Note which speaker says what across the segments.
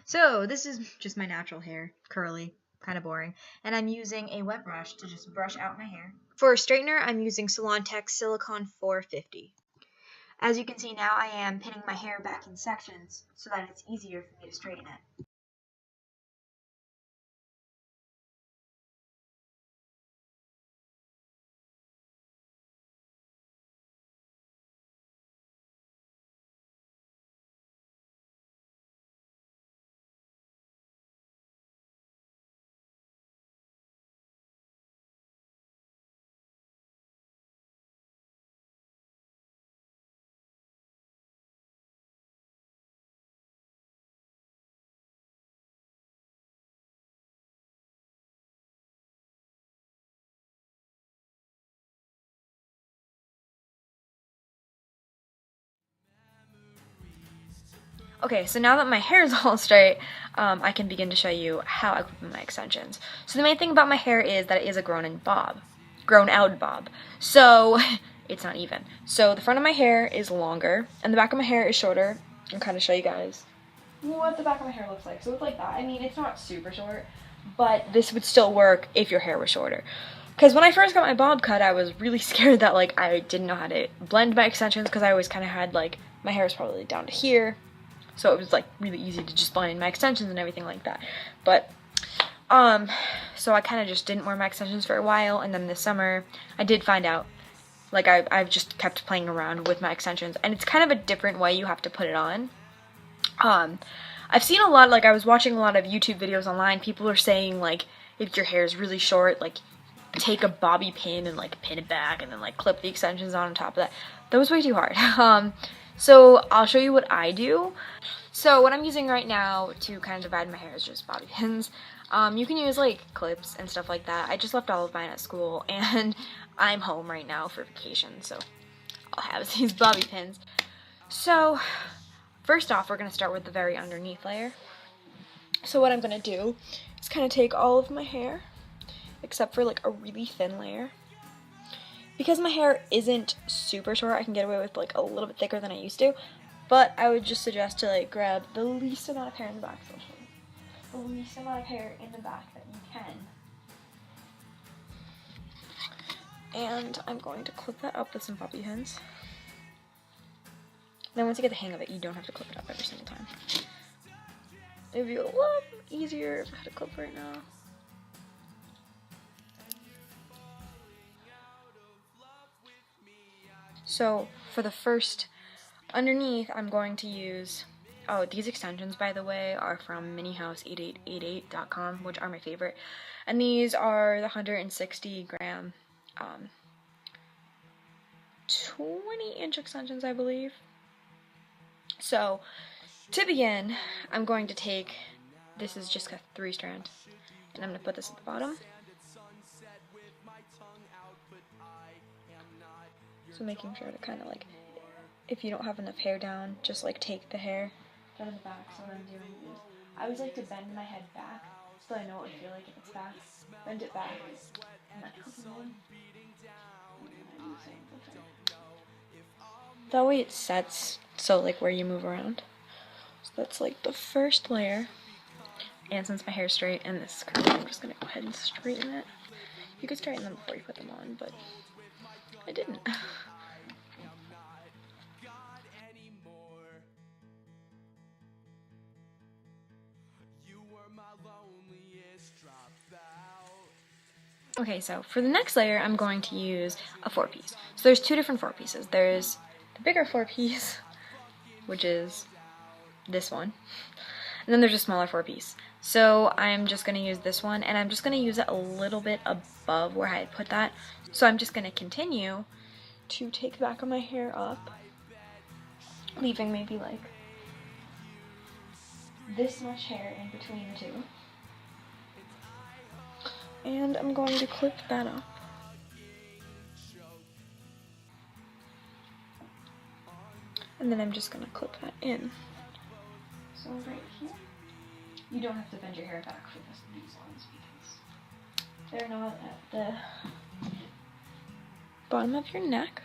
Speaker 1: So this is just my natural hair, curly, kind of boring, and I'm using a wet brush to just brush out my hair. For a straightener, I'm using Salon Tech Silicone 450. As you can see now, I am pinning my hair back in sections so that it's easier for me to straighten it. Okay, so now that my hair is all straight, I can begin to show you how I clip my extensions. So the main thing about my hair is that it is a grown out bob. So it's not even. So the front of my hair is longer, and the back of my hair is shorter. I'll kind of show you guys what the back of my hair looks like. So it's like that. I mean, it's not super short, but this would still work if your hair was shorter. Because when I first got my bob cut, I was really scared that like I didn't know how to blend my extensions, because I always kind of had like my hair is probably down to here. So it was like really easy to just blend in my extensions and everything like that. But so I kind of just didn't wear my extensions for a while, and then this summer I did find out, like I've just kept playing around with my extensions, and it's kind of a different way you have to put it on. I've seen a lot, like I was watching a lot of YouTube videos online, people are saying like if your hair is really short, like take a bobby pin and like pin it back and then like clip the extensions on top of that. That was way too hard. So I'll show you what I do. So what I'm using right now to kind of divide my hair is just bobby pins. You can use like clips and stuff like that. I just left all of mine at school, and I'm home right now for vacation, so I'll have these bobby pins. So first off, we're going to start with the very underneath layer. So what I'm going to do is kind of take all of my hair, except for like a really thin layer. Because my hair isn't super short, I can get away with like a little bit thicker than I used to, but I would just suggest to like grab the least amount of hair in the back, the least amount of hair in the back that you can. And I'm going to clip that up with some bobby pins. Then once you get the hang of it, you don't have to clip it up every single time. It'd be a lot easier if I had to clip right now. So for the first underneath, I'm going to use, oh, these extensions, by the way, are from minihouse8888.com, which are my favorite. And these are the 160 gram, 20-inch extensions, I believe. So to begin, I'm going to take, this is just a 3-strand, and I'm going to put this at the bottom. So making sure to kind of like, if you don't have enough hair down, just like take the hair down the back. So what I'm doing is, I always like to bend my head back, so I know what it would feel like if it's back. Bend it back, and then clip it in. That way it sets, so like where you move around. So that's like the first layer. And since my hair's straight and this is curly, I'm just going to go ahead and straighten it. You could straighten them before you put them on, but I didn't. Okay, so for the next layer, I'm going to use a 4-piece. So there's 2 different 4-pieces. There's the bigger 4-piece, which is this one, and then there's a smaller 4-piece. So I'm just going to use this one, and I'm just going to use it a little bit above where I had put that. So I'm just going to continue to take the back of my hair up, leaving maybe like this much hair in between the two. And I'm going to clip that up. And then I'm just going to clip that in. So right here, you don't have to bend your hair back for these ones because they're not at the bottom of your neck.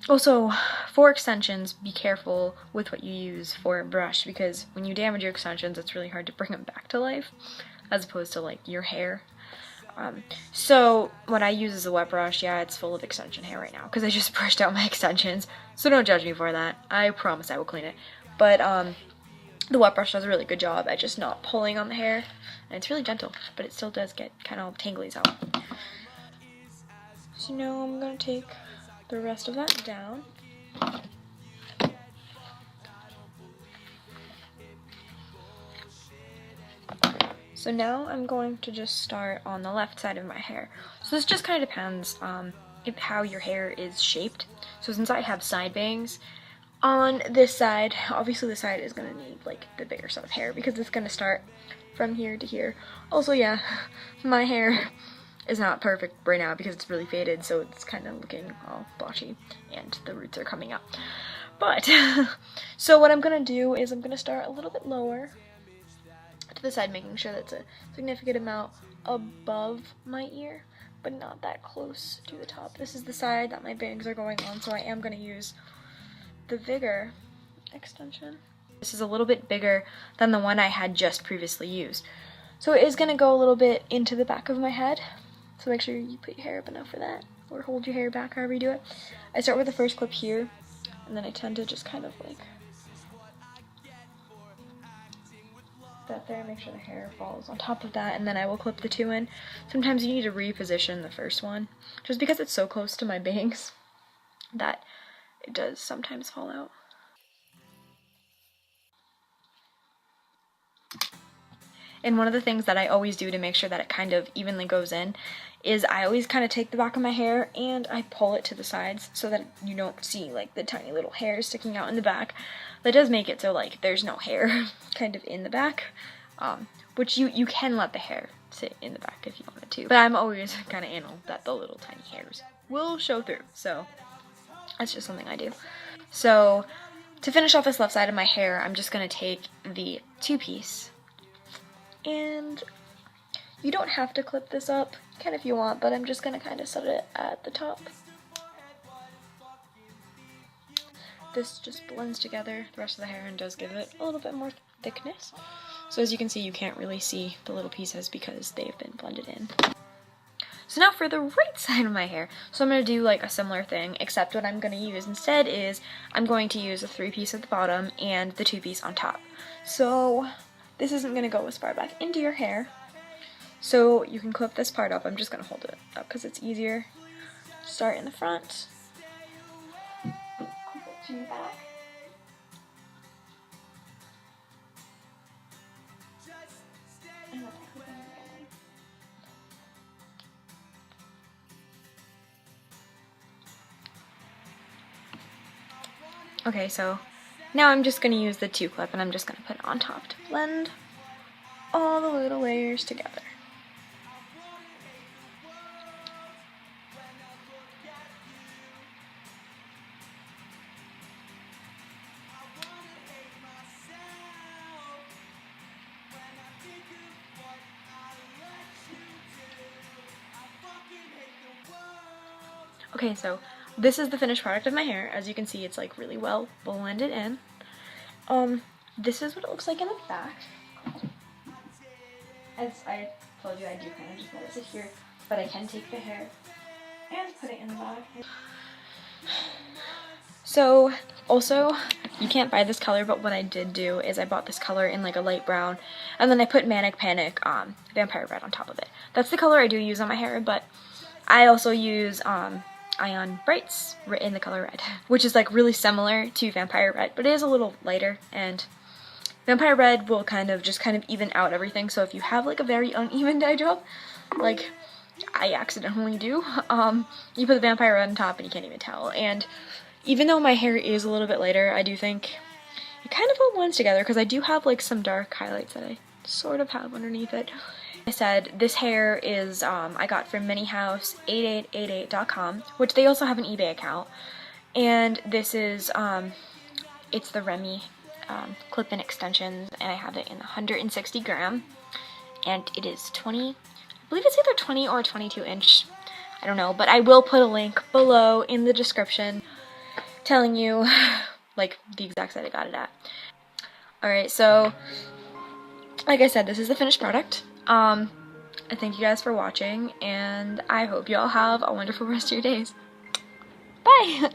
Speaker 1: Also, for extensions, be careful with what you use for a brush, because when you damage your extensions, it's really hard to bring them back to life, as opposed to like your hair. So what I use is a wet brush. Yeah, it's full of extension hair right now because I just brushed out my extensions, so don't judge me for that. I promise I will clean it. But the wet brush does a really good job at just not pulling on the hair, and it's really gentle, but it still does get kind of tanglies out. So now I'm gonna take the rest of that down. So now I'm going to just start on the left side of my hair. So this just kind of depends how your hair is shaped. So since I have side bangs, on this side, obviously this side is going to need like the bigger set of hair because it's going to start from here to here. Also, yeah, my hair is not perfect right now because it's really faded, so it's kind of looking all blotchy and the roots are coming up. But, so what I'm going to do is I'm going to start a little bit lower to the side, making sure that's a significant amount above my ear, but not that close to the top. This is the side that my bangs are going on, so I am going to use the Vigor extension. This is a little bit bigger than the one I had just previously used. So it is going to go a little bit into the back of my head, so make sure you put your hair up enough for that, or hold your hair back, however you do it. I start with the first clip here, and then I tend to just kind of like that there, make sure the hair falls on top of that, and then I will clip the two in. Sometimes you need to reposition the first one, just because it's so close to my bangs that it does sometimes fall out. And one of the things that I always do to make sure that it kind of evenly goes in is I always kind of take the back of my hair and I pull it to the sides so that you don't see like the tiny little hairs sticking out in the back. That does make it so like there's no hair kind of in the back, which you can let the hair sit in the back if you wanted to. But I'm always kind of anal that the little tiny hairs will show through, so that's just something I do. So to finish off this left side of my hair, I'm just going to take the two-piece, and you don't have to clip this up, you can if you want, but I'm just going to kind of set it at the top. This just blends together the rest of the hair and does give it a little bit more thickness. So as you can see, you can't really see the little pieces because they've been blended in. So now for the right side of my hair. So I'm going to do like a similar thing, except what I'm going to use instead is I'm going to use a three-piece at the bottom and the two-piece on top. So this isn't going to go as far back into your hair. So you can clip this part up. I'm just going to hold it up because it's easier. Start in the front. Clip it to the back. And then I clip it again. Okay, so now I'm just going to use the two clip and I'm just going to put it on top to blend all the little layers together. Okay, so this is the finished product of my hair. As you can see, it's like really well blended in. This is what it looks like in the back. As I told you, I do kind of just let it sit here, but I can take the hair and put it in the back. So, also, you can't buy this color, but what I did do is I bought this color in like a light brown, and then I put Manic Panic Vampire Red on top of it. That's the color I do use on my hair, but I also use Ion Brights in the color red, which is like really similar to Vampire Red, but it is a little lighter, and Vampire Red will kind of even out everything. So if you have like a very uneven dye job, like I accidentally do, you put the Vampire Red on top and you can't even tell. And even though my hair is a little bit lighter, I do think it kind of all blends together because I do have like some dark highlights that I sort of have underneath it. I said this hair is I got from minihouse8888.com, which they also have an eBay account, and this is it's the REMY clip-in extensions, and I have it in 160 gram, and it is 20, I believe it's either 20 or 22 inch, I don't know, but I will put a link below in the description. telling you like the exact site I got it at. Alright, so like I said, this is the finished product. I thank you guys for watching, and I hope you all have a wonderful rest of your days. Bye!